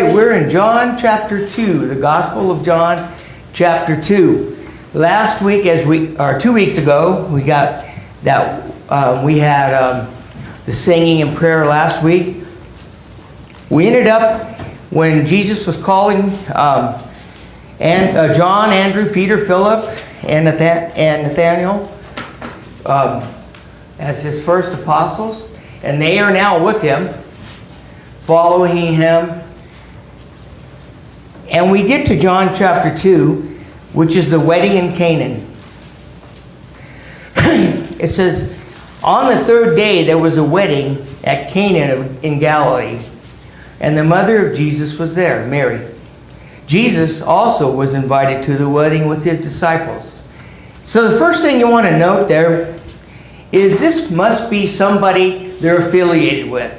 right, we're in John chapter 2, the Gospel of John chapter 2. Last week, 2 weeks ago, we got that, we had the singing and prayer last week. We ended up, when Jesus was calling John, Andrew, Peter, Philip, and Nathaniel as his first apostles, and they are now with him, following him. And we get to John chapter 2, which is the wedding in Canaan. It says, on the third day there was a wedding at Canaan in Galilee, and the mother of Jesus was there, Mary. Jesus also was invited to the wedding with his disciples. So the first thing you want to note there is this must be somebody they're affiliated with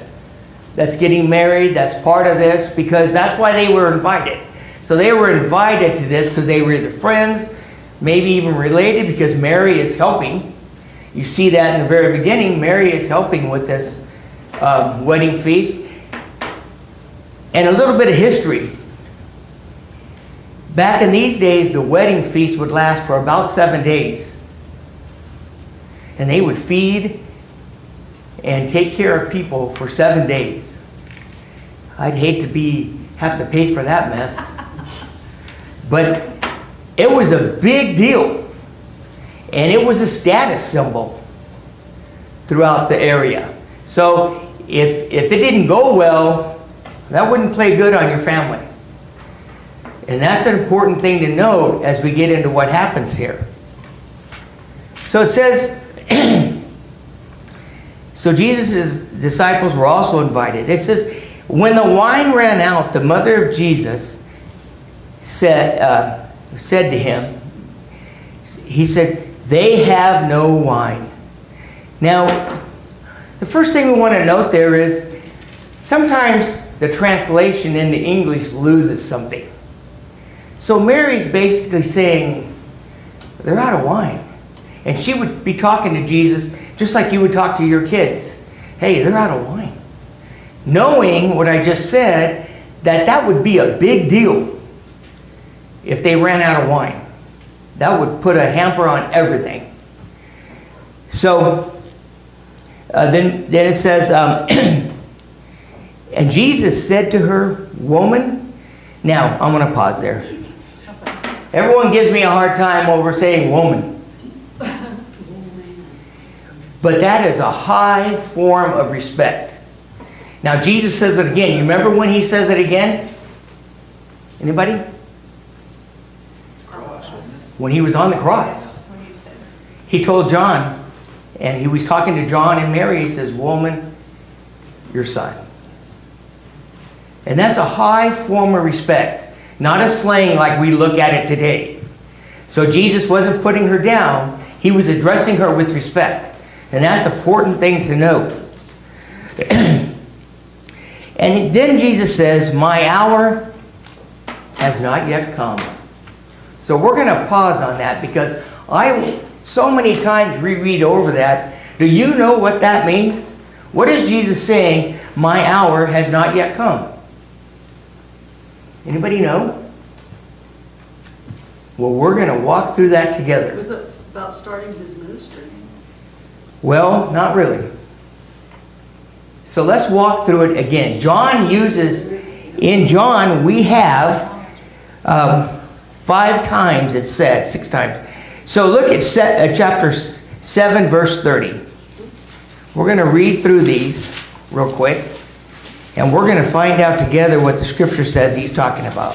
that's getting married, that's part of this, because that's why they were invited. So they were invited to this because they were either friends, maybe even related, because Mary is helping. You see that in the very beginning. Mary is helping with this wedding feast. And a little bit of history. Back in these days, the wedding feast would last for about 7 days. And they would feed and take care of people for 7 days. I'd hate to have to pay for that mess. But it was a big deal. And it was a status symbol throughout the area. So if it didn't go well, that wouldn't play good on your family. And that's an important thing to note as we get into what happens here. So it says, so Jesus' disciples were also invited. It says, when the wine ran out, the mother of Jesus said to him, he said, they have no wine. Now, the first thing we want to note there is sometimes the translation into English loses something. So Mary's basically saying, they're out of wine. And she would be talking to Jesus just like you would talk to your kids. Hey, they're out of wine. Knowing what I just said, that would be a big deal if they ran out of wine. That would put a hamper on everything. So then it says, and Jesus said to her, woman. Now, I'm going to pause there. Everyone gives me a hard time over saying woman. But that is a high form of respect. Now, Jesus says it again. You remember when he says it again? Anybody? When he was on the cross. He told John, and he was talking to John and Mary, he says, woman, your son. And that's a high form of respect, not a slang like we look at it today. So Jesus wasn't putting her down, he was addressing her with respect. And that's an important thing to note. And then Jesus says, my hour has not yet come. So we're going to pause on that because I so many times reread over that. Do you know what that means? What is Jesus saying? My hour has not yet come. Anybody know? Well, we're going to walk through that together. Was it about starting his ministry? Well, not really. So let's walk through it again. In John, we have 5 times it's said, 6 times. So look at chapter 7, verse 30. We're going to read through these real quick. And we're going to find out together what the scripture says he's talking about.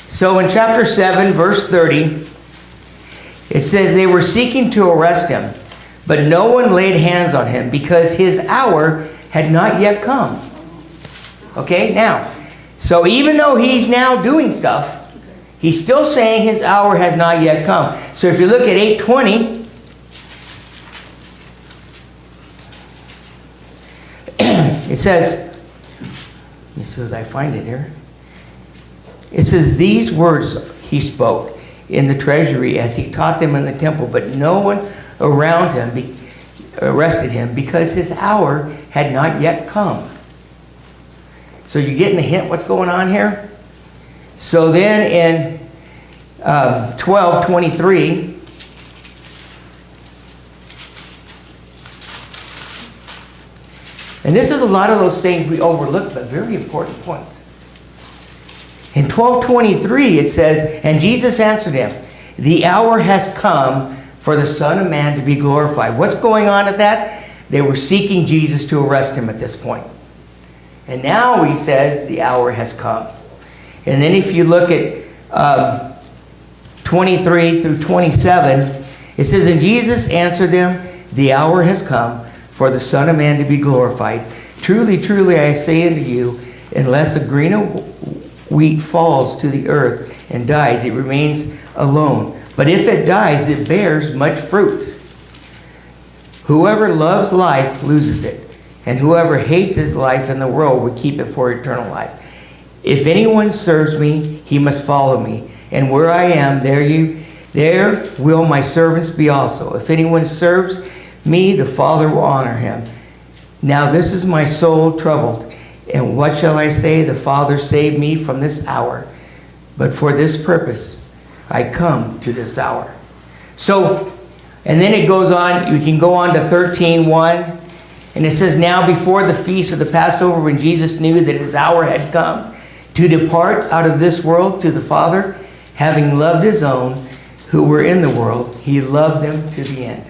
So in chapter 7, verse 30, it says they were seeking to arrest him, but no one laid hands on him because his hour had not yet come. Okay, now, so even though he's now doing stuff, he's still saying his hour has not yet come. So if you look at 8:20, it says, as soon as I find it here, it says, these words he spoke in the treasury as he taught them in the temple, but no one around him arrested him because his hour had not yet come. So you're getting the hint what's going on here? So then in 12:23, and this is a lot of those things we overlook, but very important points. In 12:23 it says, and Jesus answered him, the hour has come for the Son of Man to be glorified. What's going on at that? They were seeking Jesus to arrest him at this point. And now he says the hour has come. And then if you look at 23 through 27, it says, and Jesus answered them, the hour has come for the Son of Man to be glorified. Truly, truly, I say unto you, unless a grain of wheat falls to the earth and dies, it remains alone. But if it dies, it bears much fruit. Whoever loves life loses it, and whoever hates his life in the world will keep it for eternal life. If anyone serves me, he must follow me, and where I am, there will my servants be also. If anyone serves me, the Father will honor him. Now this is my soul troubled, and what shall I say? The Father saved me from this hour, but for this purpose I come to this hour. So, and then it goes on, you can go on to 13:1, and it says, now before the feast of the Passover, when Jesus knew that his hour had come to depart out of this world to the Father, having loved his own who were in the world, he loved them to the end.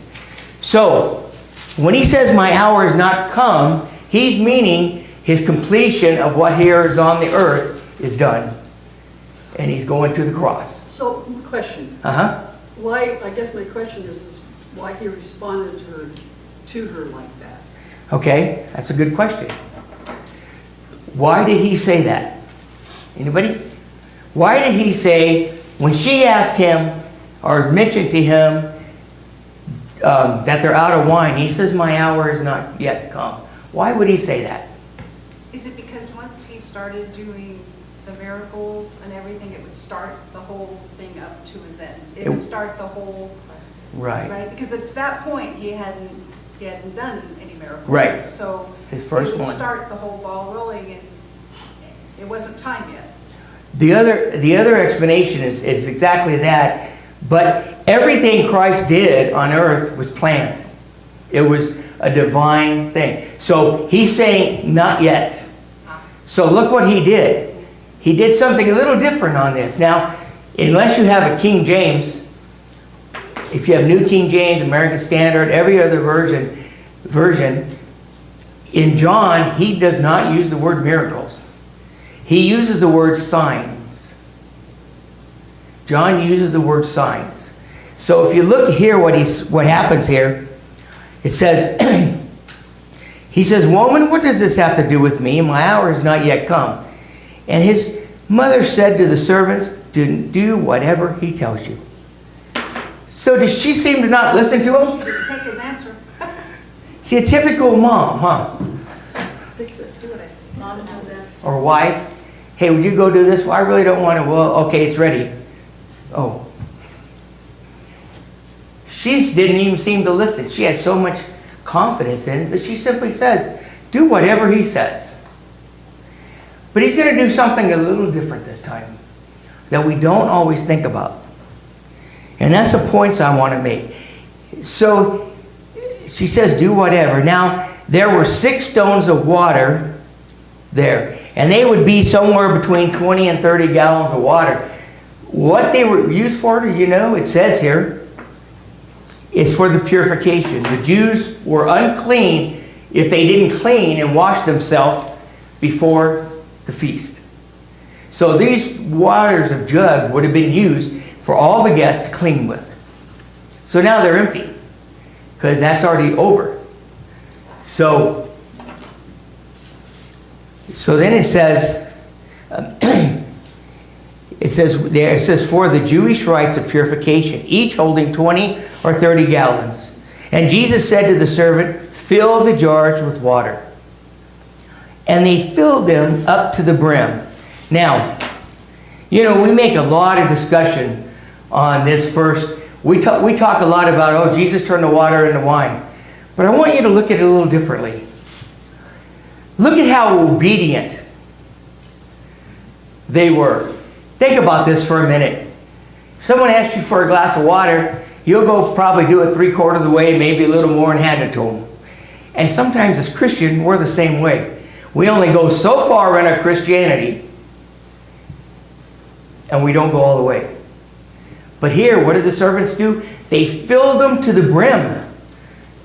So, when he says my hour has not come, he's meaning his completion of what here is on the earth is done. And he's going to the cross. So, question. Why, I guess my question is why he responded to her like that. Okay, that's a good question. Why did he say that? Anybody? Why did he say, when she asked him, or mentioned to him, that they're out of wine, he says, my hour is not yet come. Why would he say that? Is it because once he started doing the miracles and everything, it would start the whole thing up to his end? It would start the whole process. Right? Because at that point, he hadn't done any miracles. Right. So his first it would one. start the whole ball rolling, and it wasn't time yet. The other explanation is exactly that. But everything Christ did on earth was planned. It was a divine thing. So he's saying, not yet. So look what he did. He did something a little different on this. Now, unless you have a King James, if you have New King James, American Standard, every other version, in John, he does not use the word miracles. He uses the word signs. John uses the word signs. So if you look here, what happens here, it says, he says, woman, what does this have to do with me? My hour has not yet come. And his mother said to the servants, do whatever he tells you. So does she seem to not listen to him? She didn't take his answer. See, a typical mom, huh? Fix it. Do what I say. Mom's the best. Or wife. Hey, would you go do this? Well, I really don't want to. Well, okay, it's ready. Oh. She didn't even seem to listen. She had so much confidence in it that she simply says, do whatever he says. But he's going to do something a little different this time that we don't always think about. And that's the points I want to make. So she says, do whatever. Now, there were 6 stones of water there. And they would be somewhere between 20 and 30 gallons of water. What they were used for, do you know? It says here, is for the purification. The Jews were unclean if they didn't clean and wash themselves before the feast. So these waters of jug would have been used for all the guests to clean with. So now they're empty because that's already over. So then it says, it says for the Jewish rites of purification, each holding 20 or 30 gallons. And Jesus said to the servant, fill the jars with water. And they filled them up to the brim. Now, you know, we make a lot of discussion on this first. We talk a lot about, oh, Jesus turned the water into wine. But I want you to look at it a little differently. Look at how obedient they were. Think about this for a minute. If someone asks you for a glass of water, you'll go probably do it 3/4 of the way, maybe a little more, and hand it to them. And sometimes as Christian, we're the same way. We only go so far in our Christianity, and we don't go all the way. But here, what did the servants do? They filled them to the brim.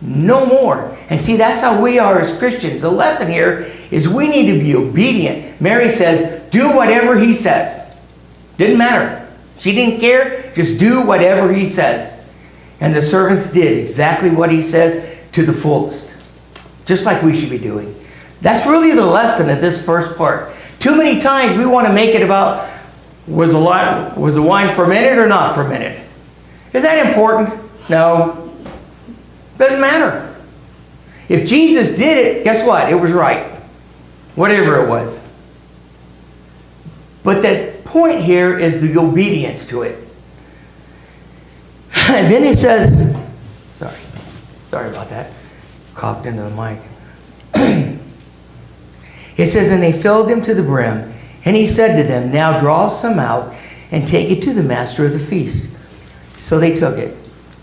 No more. And see, that's how we are as Christians. The lesson here is we need to be obedient. Mary says, do whatever he says. Didn't matter. She didn't care. Just do whatever he says. And the servants did exactly what he says to the fullest. Just like we should be doing. That's really the lesson of this first part. Too many times we want to make it about, was the wine fermented or not fermented? Is that important? No. Doesn't matter. If Jesus did it, guess what? It was right. Whatever it was. But the point here is the obedience to it. And then he says, sorry about that. Coughed into the mic. It says, and they filled him to the brim. And he said to them, now draw some out and take it to the master of the feast. So they took it.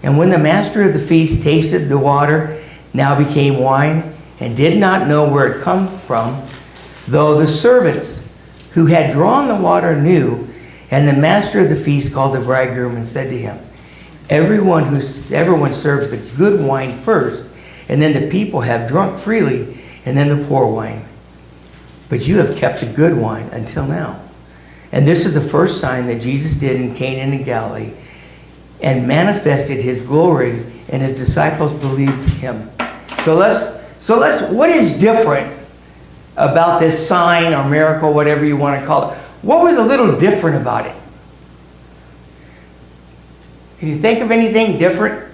And when the master of the feast tasted the water, now became wine, and did not know where it come from, though the servants who had drawn the water knew, and the master of the feast called the bridegroom and said to him, everyone serves the good wine first, and then the people have drunk freely, and then the poor wine. But you have kept the good wine until now. And this is the first sign that Jesus did in Cana in Galilee, and manifested his glory, and his disciples believed him. So what is different about this sign or miracle, whatever you want to call it? What was a little different about it? Can you think of anything different?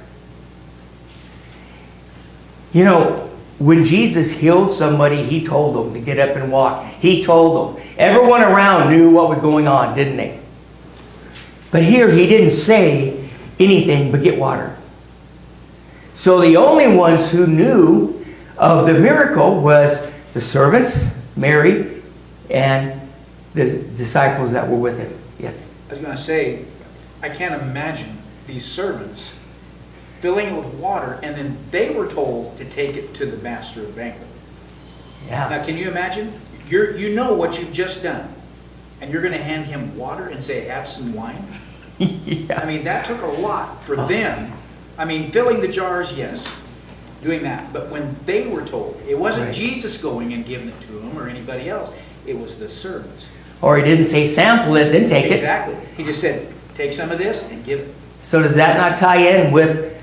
You know, when Jesus healed somebody, he told them to get up and walk. He told them. Everyone around knew what was going on, didn't they? But here he didn't say anything but get water. So the only ones who knew of the miracle was the servants, Mary, and the disciples that were with him. Yes? I was going to say, I can't imagine these servants filling it with water, and then they were told to take it to the master of the banquet. Yeah. Now, can you imagine? You know what you've just done, and you're going to hand him water and say, have some wine? Yeah. I mean, that took a lot for them. I mean, filling the jars, yes, doing that. But when they were told, it wasn't right. Jesus going and giving it to them or anybody else. It was the servants. Or he didn't say sample it, then take Exactly. it. He just said, take some of this and give it. So does that not tie in with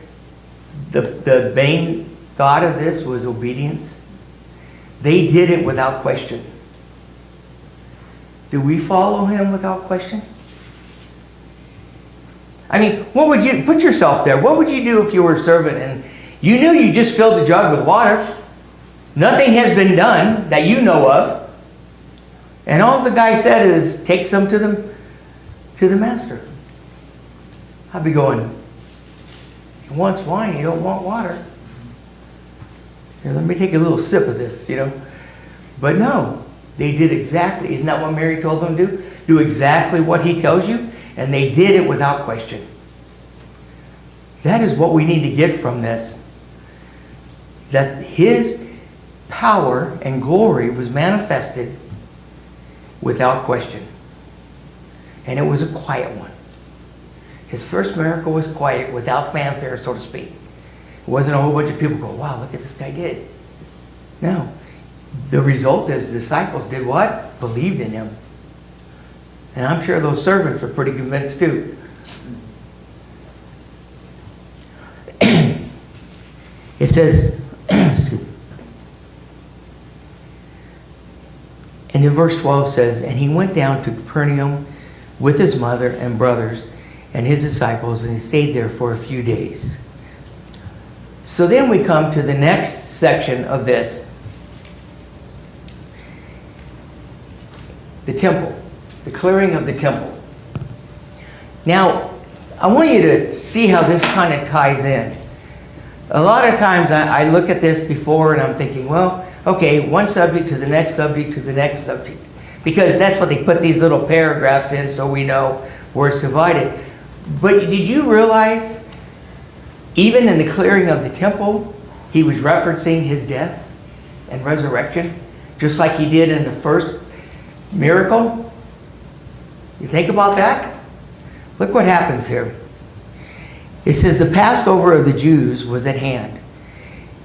the main thought of this was obedience? They did it without question. Do we follow him without question? I mean, what would you, put yourself there, what would you do if you were a servant and you knew you just filled the jug with water? Nothing has been done that you know of. And all the guy said is, take some to the master. I'd be going, he wants wine, you don't want water. Here, let me take a little sip of this, you know. But no, they did exactly, isn't that what Mary told them to do? Do exactly what he tells you. And they did it without question. That is what we need to get from this. That his power and glory was manifested without question. And it was a quiet one. His first miracle was quiet, without fanfare, so to speak. It wasn't a whole bunch of people go, wow, look what this guy did. No. The result is the disciples did what? Believed in him. And I'm sure those servants were pretty convinced too. It says, excuse me. And in verse 12 says, and he went down to Capernaum with his mother and brothers and his disciples, and he stayed there for a few days. So then we come to the next section of this. The temple. The clearing of the temple. Now, I want you to see how this kind of ties in. A lot of times I look at this before and I'm thinking, well, okay, one subject to the next subject to the next subject. because that's what they put these little paragraphs in so we know where it's divided. But did you realize, even in the clearing of the temple, he was referencing his death and resurrection, just like he did in the first miracle? You think about that? Look what happens here. It says, the Passover of the Jews was at hand,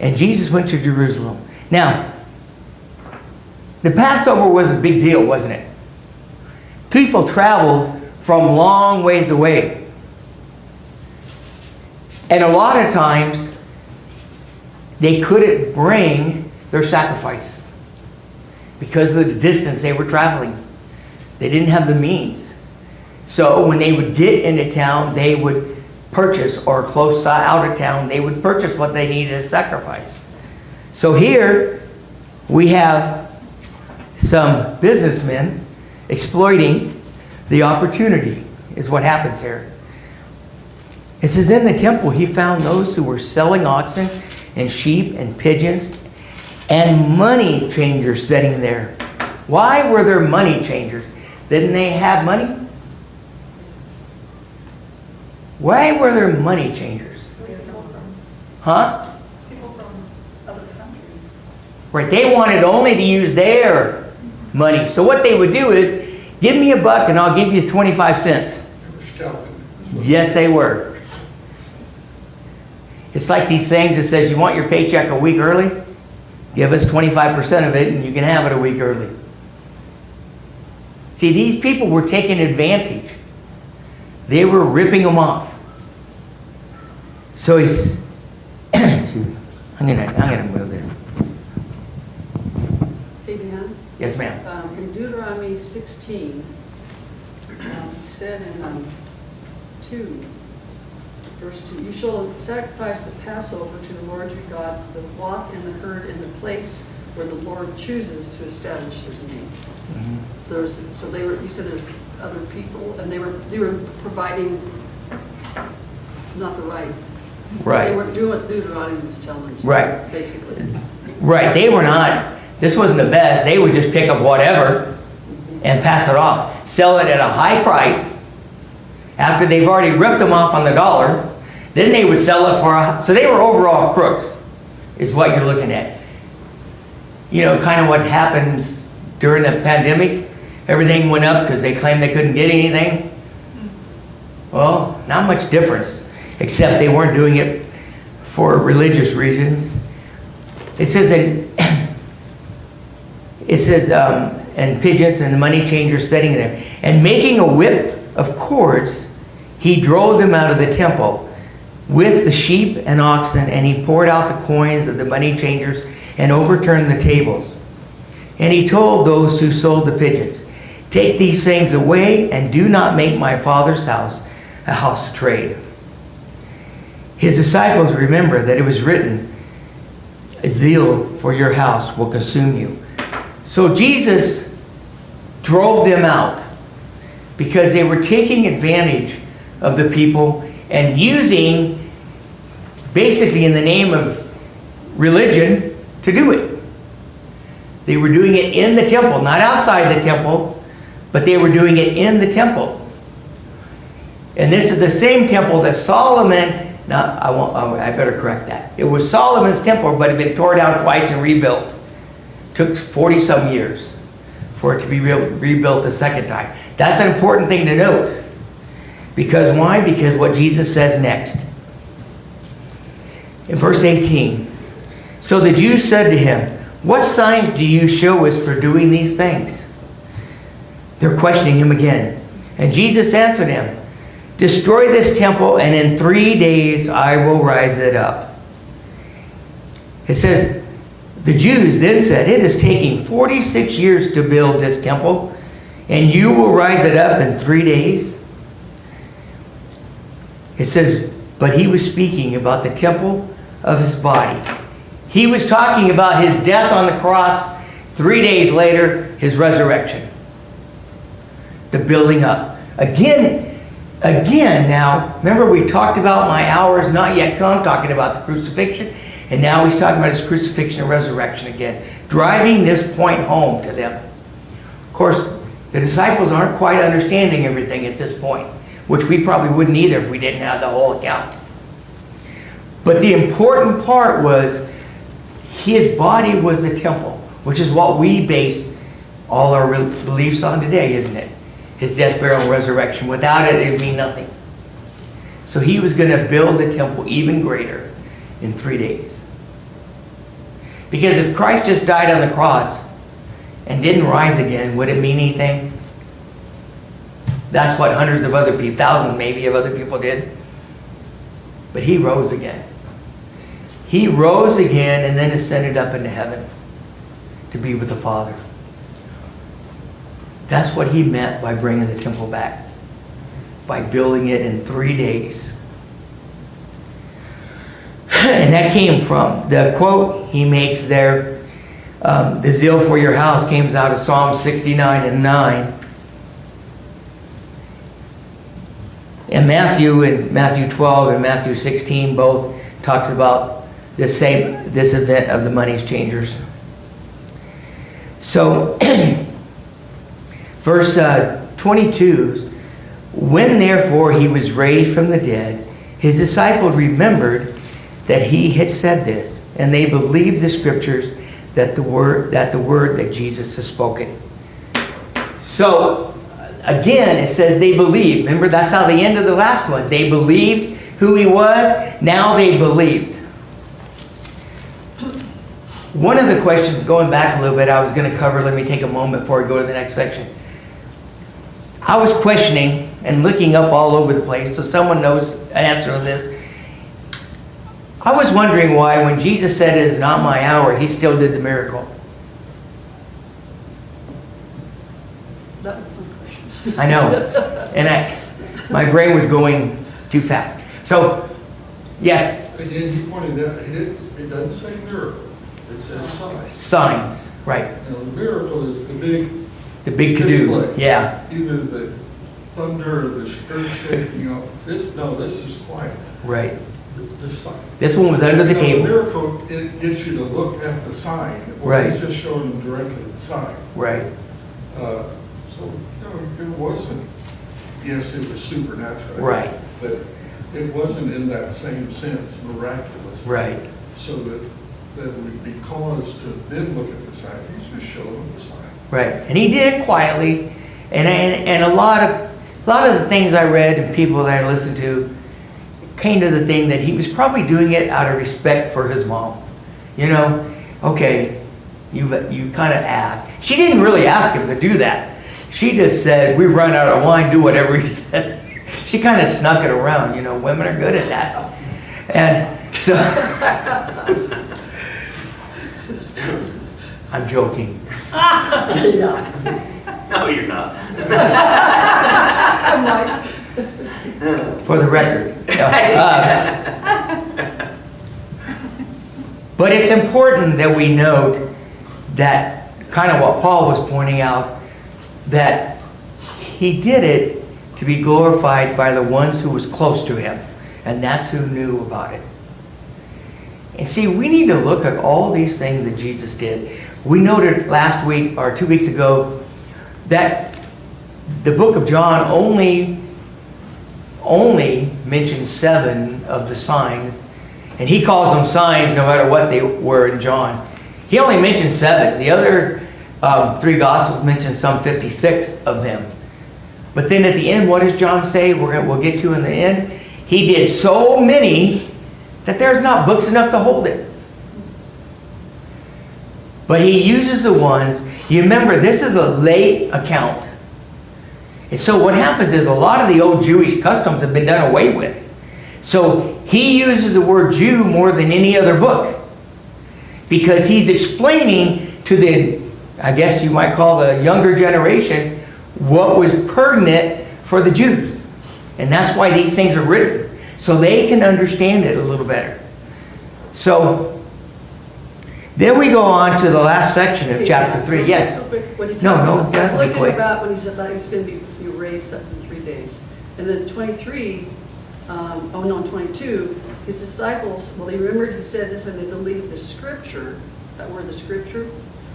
and Jesus went to Jerusalem. Now, the Passover was a big deal, wasn't it? People traveled from long ways away. And a lot of times, they couldn't bring their sacrifices because of the distance they were traveling. They didn't have the means. So when they would get into town, they would purchase, or close out of town, they would purchase what they needed to sacrifice. So here we have some businessmen exploiting the opportunity, is what happens here. It says, in the temple he found those who were selling oxen and sheep and pigeons and money changers sitting there. Why were there money changers? Didn't they have money? Why were there money changers? Huh? People from other countries. Right, they wanted only to use their money. So what they would do is, give me $1 and I'll give you 25 cents. Yes, they were. It's like these things that says, you want your paycheck a week early? Give us 25% of it and you can have it a week early. See, these people were taking advantage. They were ripping them off. So he's, I'm gonna move this. Hey, Dan? Yes, ma'am. In Deuteronomy 16, it said in 2, verse 2, you shall sacrifice the Passover to the Lord your God, the flock and the herd in the place where the Lord chooses to establish his name. Mm-hmm. So they were, you said there's other people, and they were providing not the right. Right. They were doing what Deuteronomy was telling them to do, Right. basically. Right, they were not, this wasn't the best. They would just pick up whatever and pass it off. Sell it at a high price after they've already ripped them off on the dollar. Then they would sell it for so they were overall crooks, is what you're looking at. You know, kind of what happens during the pandemic. Everything went up because they claimed they couldn't get anything. Well, not much difference, except they weren't doing it for religious reasons. It says, and pigeons and money changers sitting there. And making a whip of cords, he drove them out of the temple with the sheep and oxen, and he poured out the coins of the money changers and overturned the tables. And he told those who sold the pigeons, take these things away and do not make my Father's house a house of trade. His disciples remember that it was written, zeal for your house will consume you. So Jesus drove them out because they were taking advantage of the people and using, basically in the name of religion, to do it. They were doing it in the temple, not outside the temple, but they were doing it in the temple. And this is the same temple that Solomon, I better correct that. It was Solomon's temple, but it had been torn down twice and rebuilt. Took 40-some years for it to be rebuilt a second time. That's an important thing to note. Because why? Because what Jesus says next. In verse 18, so the Jews said to him, what signs do you show us for doing these things? They're questioning him again. And Jesus answered him, destroy this temple, and in 3 days I will rise it up. It says, the Jews then said, it is taking 46 years to build this temple, and you will rise it up in 3 days? It says, but he was speaking about the temple of his body. He was talking about his death on the cross, 3 days later, his resurrection. The building up. Again now, remember we talked about my hour is not yet come, talking about the crucifixion, and now he's talking about his crucifixion and resurrection again, driving this point home to them. course, the disciples aren't quite understanding everything at this point, which we probably wouldn't either if we didn't have the whole account. But the important part was his body was the temple, which is what we base all our beliefs on today, isn't it? His death, burial, and resurrection. Without it, it would mean nothing. So he was going to build the temple even greater in 3 days. Because if Christ just died on the cross and didn't rise again, would it mean anything? That's what hundreds of other people, thousands maybe of other people did. But he rose again. He rose again and then ascended up into heaven to be with the Father. That's what he meant by bringing the temple back, by building it in 3 days. And that came from the quote he makes there, the zeal for your house came out of Psalm 69 and 9. And Matthew 12 and Matthew 16 both talks about this event of the money changers. So, verse 22, when therefore he was raised from the dead, his disciples remembered that he had said this, and they believed the scriptures that the word that Jesus has spoken. So, again, it says they believed. Remember, that's how the end of the last one. They believed who he was. Now they believed. One of the questions, going back a little bit, I was going to cover, let me take a moment before I go to the next section. I was questioning and looking up all over the place, so someone knows an answer to this. I was wondering why, when Jesus said it is not my hour, he still did the miracle. That was one question. I know. And my brain was going too fast. So, yes. Again, he pointed out, it doesn't say miracle. It says sign. Signs, right. Now, the miracle is the big canoe. display. Yeah. Either the thunder or the earth shaking up. This is quiet. Right. The sign. This one was under the table. The miracle, it gets you to look at the sign. Right. It's just showing them directly the sign. Right. So, it wasn't, yes, it was supernatural. Right. But it wasn't in that same sense miraculous. Right. So that would be cause to then look at the sign. He's just showing them the sign. Right. And he did it quietly. And a lot of the things I read and people that I listened to came to the thing that he was probably doing it out of respect for his mom. You know, okay, you kind of asked. She didn't really ask him to do that. She just said, "We've run out of wine, do whatever he says." She kind of snuck it around. You know, women are good at that. And so, I'm joking. No, you're not. I'm like, For the record. But it's important that we note that, kind of what Paul was pointing out, that he did it to be glorified by the ones who was close to him. And that's who knew about it. And see, we need to look at all these things that Jesus did. We noted last week, or 2 weeks ago, that the book of John only mentions 7 of the signs. And he calls them signs no matter what they were in John. He only mentioned 7. The other 3 Gospels mention some 56 of them. But then at the end, what does John say? We'll get to in the end. He did so many that there's not books enough to hold it. But he uses the ones, you remember, this is a late account. And so what happens is a lot of the old Jewish customs have been done away with. So he uses the word Jew more than any other book. Because he's explaining to the, I guess you might call the younger generation, what was pertinent for the Jews. And that's why these things are written. So they can understand it a little better. So then we go on to the last section of chapter 3. Yes? What he's No, talking no, about. that's I was looking quick. about when he said that he's going to be raised up in 3 days. And then 23, 22, his disciples, well, they remembered he said this and they believed the scripture, that word, the scripture.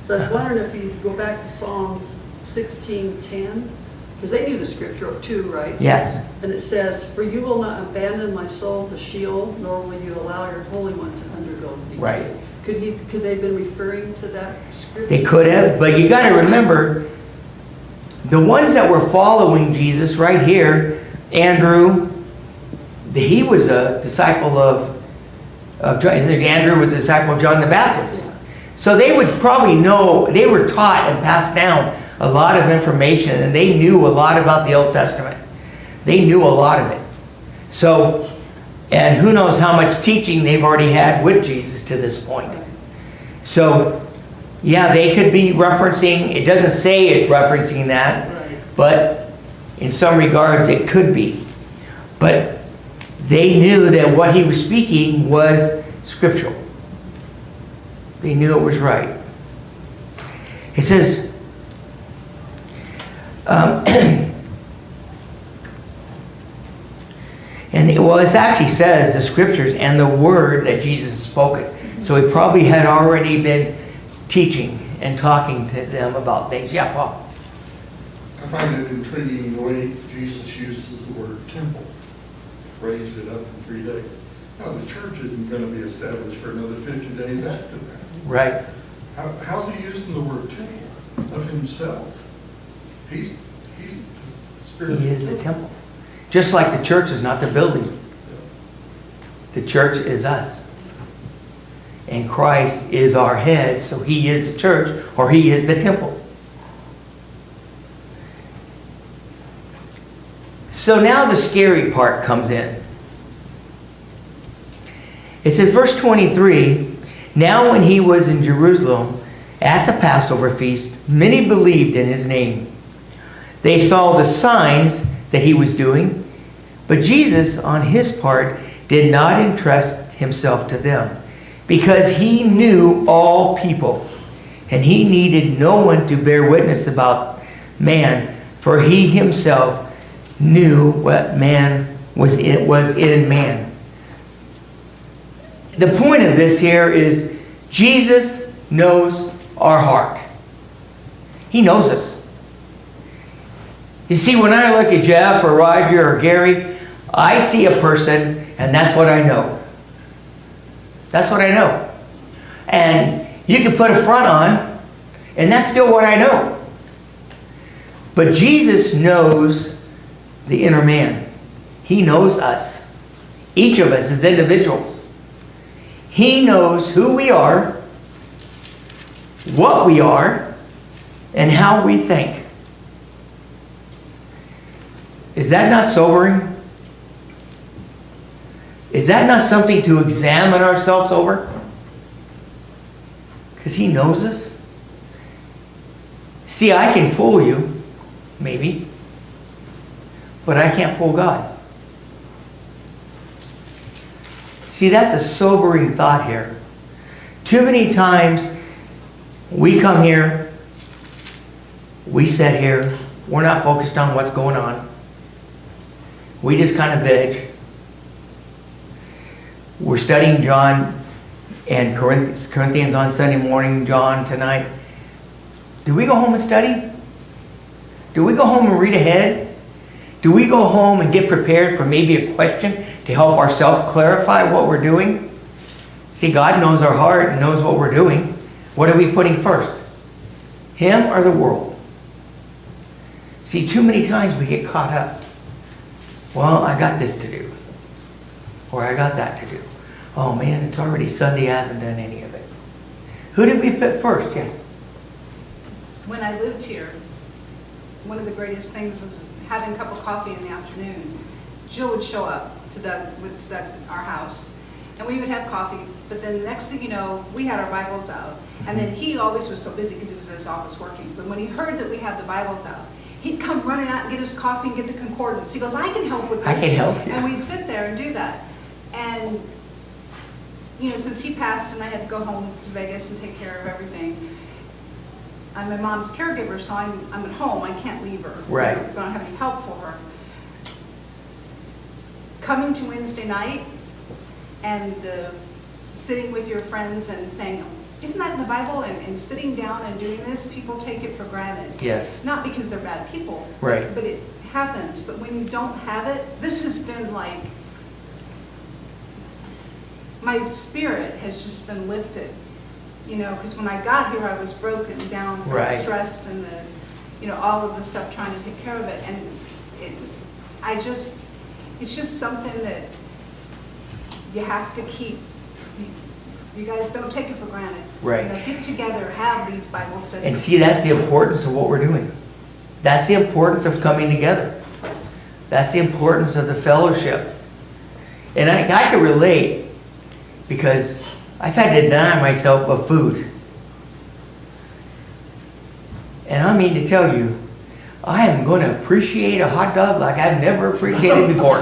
So I was wondering if you go back to Psalms 16:10, because they knew the scripture too, right? Yes. And it says, "For you will not abandon my soul to Sheol, nor will you allow your Holy One to undergo decay." Right. Could they have been referring to that scripture? They could have, but you got to remember, the ones that were following Jesus right here, Andrew, he was a disciple of John. Andrew was a disciple of John the Baptist. So they would probably know, they were taught and passed down a lot of information, and they knew a lot about the Old Testament. They knew a lot of it. So, and who knows how much teaching they've already had with Jesus to this point. So, yeah, they could be referencing, it doesn't say it's referencing that, Right. but in some regards it could be. But they knew that what he was speaking was scriptural. They knew it was right. It says, it actually says the scriptures and the word that Jesus spoke. So he probably had already been teaching and talking to them about things. Yeah, Paul. I find it intriguing the way Jesus uses the word temple, raised it up in 3 days. Now, the church isn't going to be established for another 50 days after that. Right. How's he using the word temple of himself? He's the spiritual He is the temple. Just like the church is not the building. The church is us. And Christ is our head, so he is the church, or he is the temple. So now the scary part comes in. It says, verse 23, "Now when he was in Jerusalem at the Passover feast, many believed in his name. They saw the signs that he was doing, but Jesus, on his part, did not entrust himself to them, because he knew all people, and he needed no one to bear witness about man, for he himself knew what man was in man." The point of this here is Jesus knows our heart. He knows us. You see, when I look at Jeff or Roger or Gary, I see a person, and that's what I know. That's what I know. And you can put a front on, and that's still what I know. But Jesus knows the inner man. He knows us. Each of us as individuals. He knows who we are, what we are, and how we think. Is that not sobering? Is that not something to examine ourselves over? Because he knows us. See, I can fool you, maybe, but I can't fool God. See, that's a sobering thought here. Too many times we come here, we sit here, we're not focused on what's going on. We just kind of veg. We're studying John and Corinthians on Sunday morning, John tonight. Do we go home and study? Do we go home and read ahead? Do we go home and get prepared for maybe a question to help ourselves clarify what we're doing? See, God knows our heart and knows what we're doing. What are we putting first? Him or the world? See, too many times we get caught up. Well, I got this to do. Or I got that to do. Oh man, it's already Sunday, I haven't done any of it. Who did we put first? Yes. When I lived here, one of the greatest things was having a cup of coffee in the afternoon. Jill would show up to Doug, our house, and we would have coffee, but then the next thing you know, we had our Bibles out. And then he always was so busy because he was in his office working. But when he heard that we had the Bibles out, he'd come running out and get his coffee and get the concordance. He goes, I can help with this. I can help, yeah. And we'd sit there and do that. And, you know, since he passed and I had to go home to Vegas and take care of everything, I'm my mom's caregiver, so I'm at home. I can't leave her. Right. Because I don't have any help for her. Coming to Wednesday night and sitting with your friends and saying, isn't that in the Bible? And sitting down and doing this, people take it for granted. Yes. Not because they're bad people. Right. But it happens. But when you don't have it, this has been like, my spirit has just been lifted. You know, because when I got here, I was broken down from the stress and the, you know, all of the stuff trying to take care of it. And it's just something that you have to keep. You guys don't take it for granted. Right. You know, get together, have these Bible studies. And see, that's the importance of what we're doing. That's the importance of coming together. Yes. That's the importance of the fellowship. And I can relate because I've had to deny myself of food. And I mean to tell you, I am going to appreciate a hot dog like I've never appreciated before.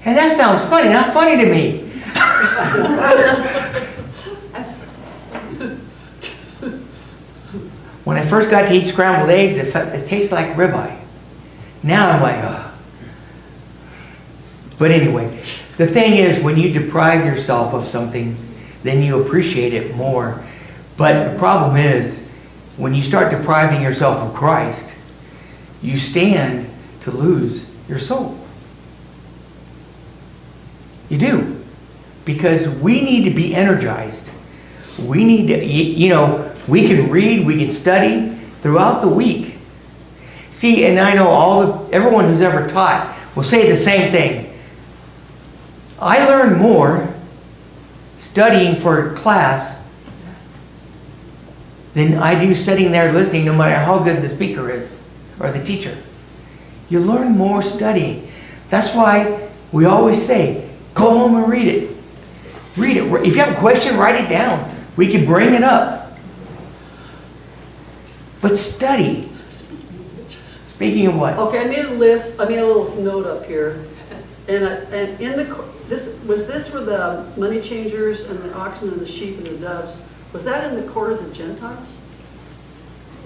And that sounds funny, not funny to me. When I first got to eat scrambled eggs, it tastes like ribeye. Now I'm like, ugh. But anyway, the thing is, when you deprive yourself of something, then you appreciate it more. But the problem is, when you start depriving yourself of Christ, you stand to lose your soul. You do. Because we need to be energized. We need to, you know, we can read, we can study throughout the week. See, and I know everyone who's ever taught will say the same thing. I learn more studying for class than I do sitting there listening, no matter how good the speaker is or the teacher. You learn more studying. That's why we always say, go home and read it. Read it. If you have a question, write it down. We can bring it up. But study. Speaking of what? Okay, I made a list, I made a little note up here. And in was this where the money changers and the oxen and the sheep and the doves, was that in the court of the Gentiles?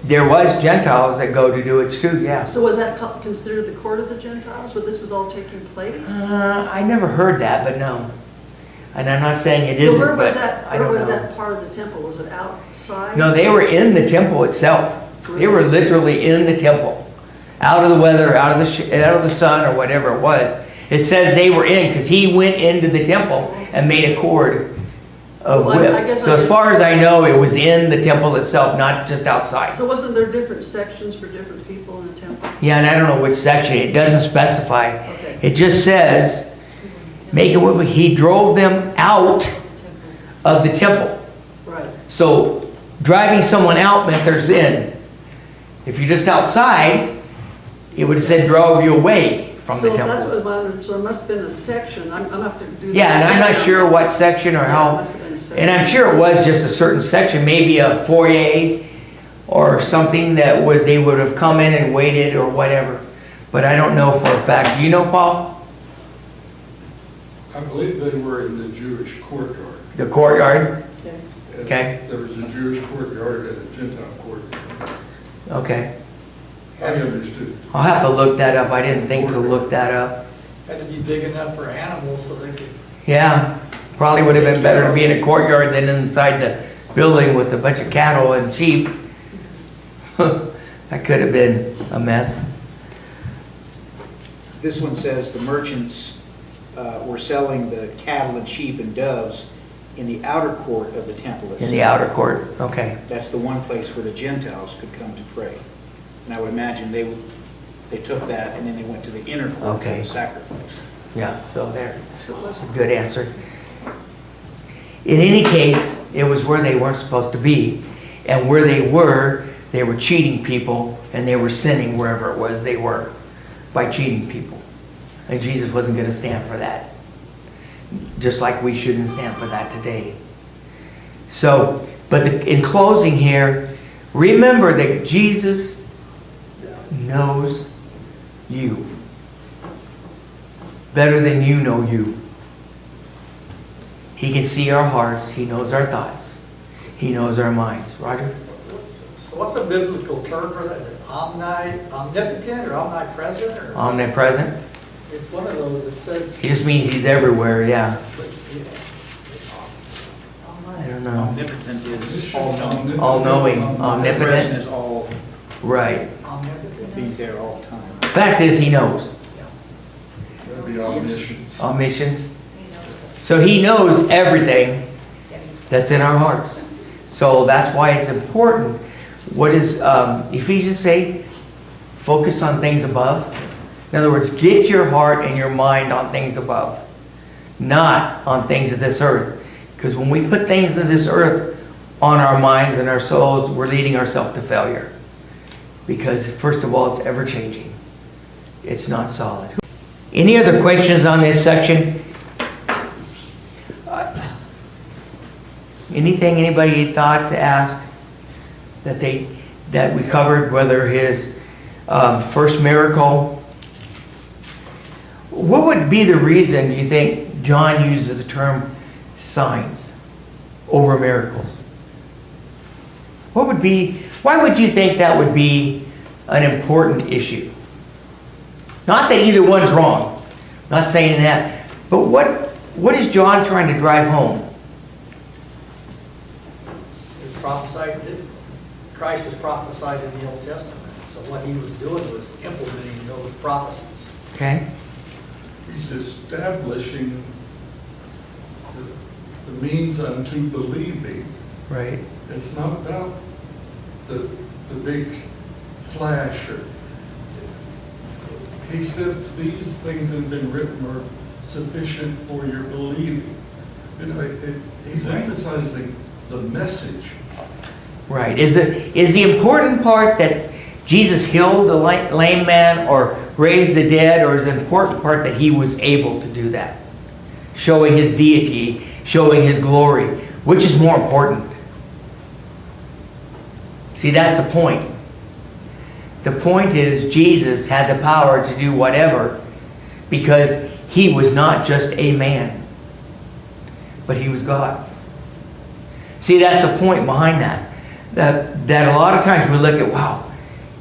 There was Gentiles that go to do it too, yeah. So was that considered the court of the Gentiles, where this was all taking place? I never heard that, but no. And I'm not saying it isn't, Where was but that, I don't where was know. that part of the temple? Was it outside? No, they were in the temple itself. They were literally in the temple. Out of the weather, out of the sun, or whatever it was. It says they were in, because he went into the temple and made a cord of Well, I whip. guess So as far as I know, it was in the temple itself, not just outside. So wasn't there different sections for different people in the temple? Yeah, and I don't know which section. It doesn't specify. Okay. It just says, make it whip. He drove them out of the temple. Right. So driving someone out meant they're in. If you're just outside, it would have said drove you away from the So that's temple. what I wondered, so there must have been a section, I'm gonna have to do that. Yeah, and I'm not sure what section or Yeah, it how. must have been a section. And I'm sure it was just a certain section, maybe a foyer or something that they would have come in and waited or whatever. But I don't know for a fact. Do you know, Paul? I believe they were in the Jewish courtyard. The courtyard? Okay. And Okay. There was a Jewish courtyard and a Gentile courtyard. Okay. I understood. I'll have to look that up. I didn't think to look that up. Had to be big enough for animals so they could. Yeah, probably would have been better to be in a courtyard than inside the building with a bunch of cattle and sheep. That could have been a mess. This one says the merchants were selling the cattle and sheep and doves in the outer court of the temple itself. In the outer court, okay. That's the one place where the Gentiles could come to pray. And I would imagine they took that and then they went to the inner court for Okay. the sacrifice. Yeah, so there. That's a good answer. In any case, it was where they weren't supposed to be. And where they were cheating people, and they were sinning wherever it was they were by cheating people. And Jesus wasn't going to stand for that. Just like we shouldn't stand for that today. So, but in closing here, remember that Jesus knows you better than you know you. He can see our hearts. He knows our thoughts. He knows our minds. Roger? So what's the biblical term for that? Is it omnipotent or omnipresent? Or Omnipresent. It's one of those that says. He just means he's everywhere, yeah. but, yeah. I don't know. Omnipotent is all-knowing. All-knowing, Present omnipotent, is all, right. Omnipotent. be there all the time. Fact is, he knows. That'd be omniscience. Omniscience. So he knows everything that's in our hearts. So that's why it's important. What does Ephesians say? Focus on things above. In other words, get your heart and your mind on things above, not on things of this earth. Because when we put things of this earth on our minds and our souls, we're leading ourselves to failure. Because first of all, it's ever changing. It's not solid. Any other questions on this section? Anything anybody thought to ask that we covered, whether his first miracle? What would be the reason you think John uses the term signs over miracles? Why would you think that would be an important issue? Not that either one's wrong. Not saying that. But what is John trying to drive home? It was prophesied, Christ was prophesied in the Old Testament. So what he was doing was implementing those prophecies. Okay? He's establishing the means unto believing. Right. It's not about the big flash. He said these things have been written are sufficient for your believing. You know, he's Right. emphasizing the message. Right. Is the important part that Jesus healed the lame man or raised the dead, or is the important part that he was able to do that? Showing his deity, showing his glory. Which is more important? See, that's the point. The point is Jesus had the power to do whatever because he was not just a man, but he was God. See, that's the point behind that. That a lot of times we look at, wow,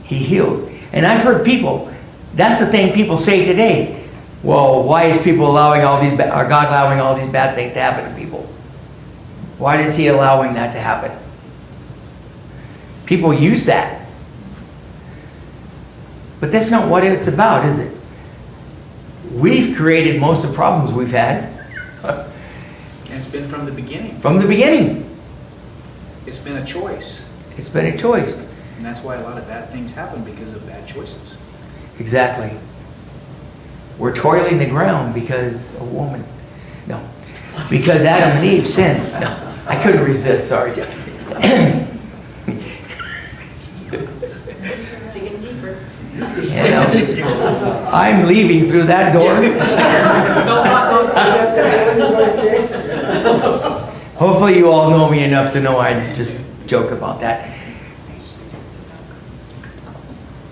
he healed. And I've heard people, that's the thing people say today. Well, why is people allowing or God allowing all these bad things to happen to people? Why is he allowing that to happen? People use that. But that's not what it's about, is it? We've created most of the problems we've had. And it's been from the beginning. From the beginning. It's been a choice. It's been a choice. And that's why a lot of bad things happen, because of bad choices. Exactly. We're toiling the ground because a woman. No. Because Adam and Eve sinned. No. I couldn't resist, sorry. Digging deeper. I'm leaving through that door. Hopefully you all know me enough to know I just joke about that.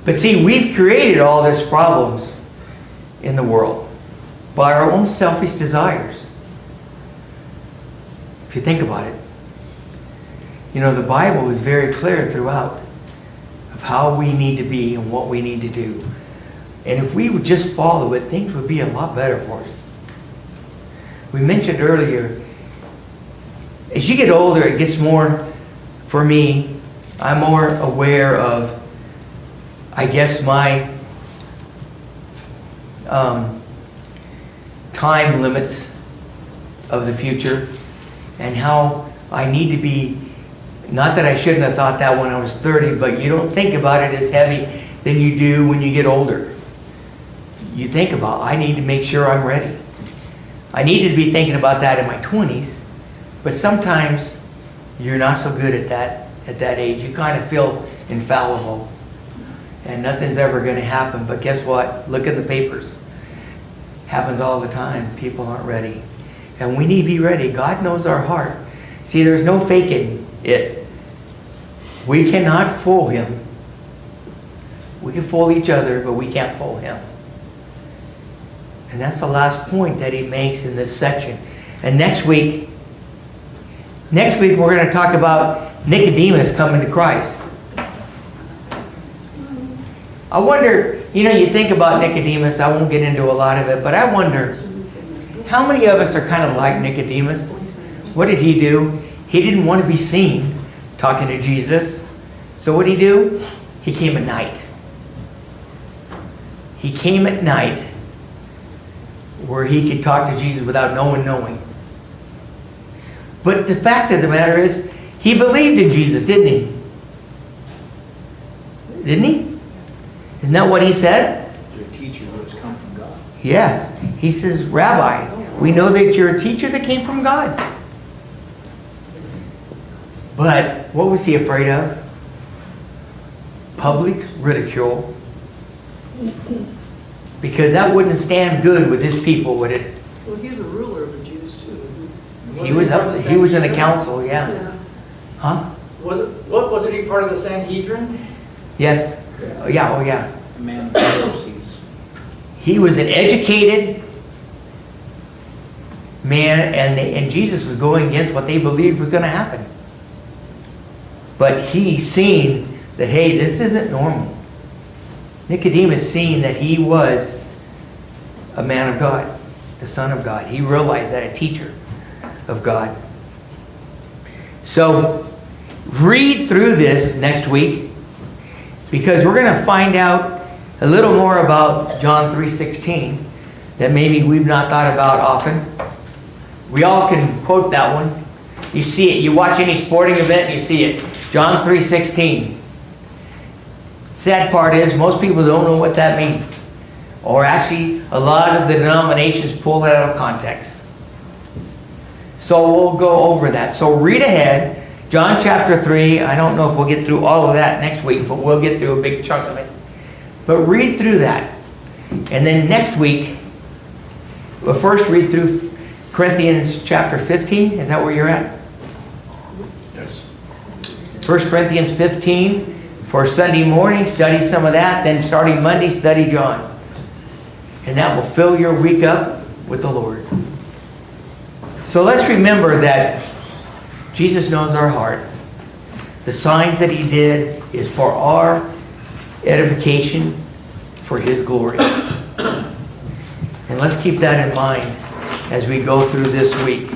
But see, we've created all these problems in the world by our own selfish desires. If you think about it. You know, the Bible is very clear throughout of how we need to be and what we need to do. And if we would just follow it, things would be a lot better for us. We mentioned earlier, as you get older, it gets more, for me, I'm more aware of, I guess, my time limits of the future and how I need to be, not that I shouldn't have thought that when I was 30, but you don't think about it as heavy than you do when you get older. You think about, I need to make sure I'm ready. I needed to be thinking about that in my 20s, but sometimes you're not so good at that age. You kind of feel infallible and nothing's ever going to happen. But guess what? Look at the papers. Happens all the time. People aren't ready. And we need to be ready. God knows our heart. See, there's no faking it. We cannot fool him. We can fool each other, but we can't fool him. And that's the last point that he makes in this section. And next week we're going to talk about Nicodemus coming to Christ. I wonder, You know, you think about Nicodemus, I won't get into a lot of it, but I wonder, how many of us are kind of like Nicodemus? What did he do? He didn't want to be seen talking to Jesus. So what did he do? He came at night. He came at night where he could talk to Jesus without no one knowing. But the fact of the matter is, he believed in Jesus, didn't he? Didn't he? Isn't that what he said? You're a teacher who has come from God. Yes. He says, Rabbi, we know that you're a teacher that came from God. But what was he afraid of? Public ridicule. Because that wouldn't stand good with his people, would it? Well, he's a ruler of the Jews too, isn't he? He was in the council, yeah. Huh? What wasn't he part of the Sanhedrin? Yes. Yeah, oh yeah. A man of the Pharisees. He was an educated man, and Jesus was going against what they believed was going to happen. But he seen that, hey, this isn't normal. Nicodemus seen that he was a man of God, the Son of God. He realized that, a teacher of God. So read through this next week, because we're going to find out a little more about John 3:16 that maybe we've not thought about often. We all can quote that one. You see it. You watch any sporting event and you see it. John 3:16. Sad part is most people don't know what that means. Or actually, a lot of the denominations pull it out of context. So we'll go over that. So read ahead. John chapter 3. I don't know if we'll get through all of that next week, but we'll get through a big chunk of it. But read through that. And then next week, we'll first read through Corinthians chapter 15. Is that where you're at? Yes. 1 Corinthians 15 for Sunday morning. Study some of that. Then starting Monday, study John. And that will fill your week up with the Lord. So let's remember that Jesus knows our heart. The signs that he did is for our edification, for his glory. And let's keep that in mind as we go through this week.